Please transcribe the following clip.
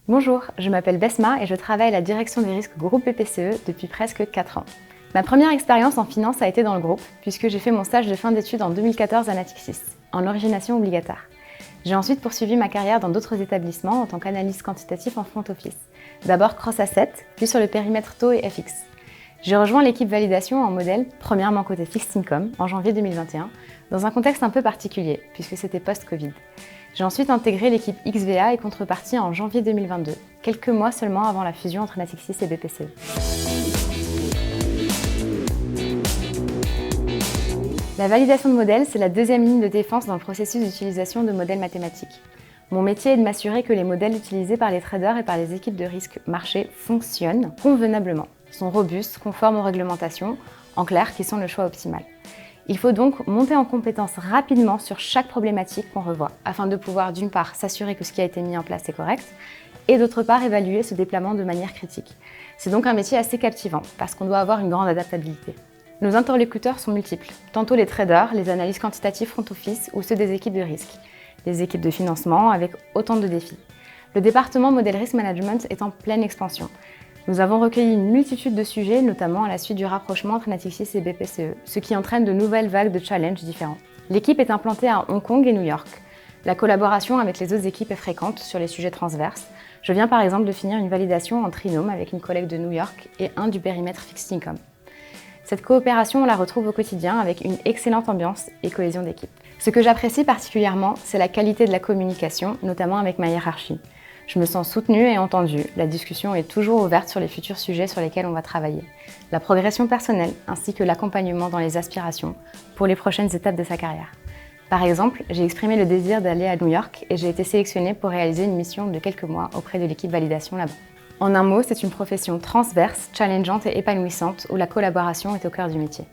Bonjour, je m'appelle Besma et je travaille à la direction des risques groupe BPCE depuis presque 4 ans. Ma première expérience en finance a été dans le groupe, puisque j'ai fait mon stage de fin d'études en 2014 à Natixis, en origination obligatoire. J'ai ensuite poursuivi ma carrière dans d'autres établissements en tant qu'analyste quantitatif en front office. D'abord Cross Asset, puis sur le périmètre taux et FX. J'ai rejoint l'équipe validation en modèle, premièrement côté Fixed Income, en janvier 2021, dans un contexte un peu particulier, puisque c'était post-Covid. J'ai ensuite intégré l'équipe XVA et contrepartie en janvier 2022, quelques mois seulement avant la fusion entre Natixis et BPCE. La validation de modèles, c'est la deuxième ligne de défense dans le processus d'utilisation de modèles mathématiques. Mon métier est de m'assurer que les modèles utilisés par les traders et par les équipes de risque marché fonctionnent convenablement, sont robustes, conformes aux réglementations, en clair, qui sont le choix optimal. Il faut donc monter en compétence rapidement sur chaque problématique qu'on revoit, afin de pouvoir d'une part s'assurer que ce qui a été mis en place est correct, et d'autre part évaluer ce déploiement de manière critique. C'est donc un métier assez captivant, parce qu'on doit avoir une grande adaptabilité. Nos interlocuteurs sont multiples, tantôt les traders, les analystes quantitatifs front office ou ceux des équipes de risque, les équipes de financement avec autant de défis. Le département Model Risk Management est en pleine expansion. Nous avons recueilli une multitude de sujets, notamment à la suite du rapprochement entre Natixis et BPCE, ce qui entraîne de nouvelles vagues de challenges différents. L'équipe est implantée à Hong Kong et New York. La collaboration avec les autres équipes est fréquente sur les sujets transverses. Je viens par exemple de finir une validation en trinôme avec une collègue de New York et un du périmètre Fixed Income. Cette coopération, on la retrouve au quotidien avec une excellente ambiance et cohésion d'équipe. Ce que j'apprécie particulièrement, c'est la qualité de la communication, notamment avec ma hiérarchie. Je me sens soutenue et entendue. La discussion est toujours ouverte sur les futurs sujets sur lesquels on va travailler. La progression personnelle ainsi que l'accompagnement dans les aspirations pour les prochaines étapes de sa carrière. Par exemple, j'ai exprimé le désir d'aller à New York et j'ai été sélectionnée pour réaliser une mission de quelques mois auprès de l'équipe validation là-bas. En un mot, c'est une profession transverse, challengeante et épanouissante où la collaboration est au cœur du métier.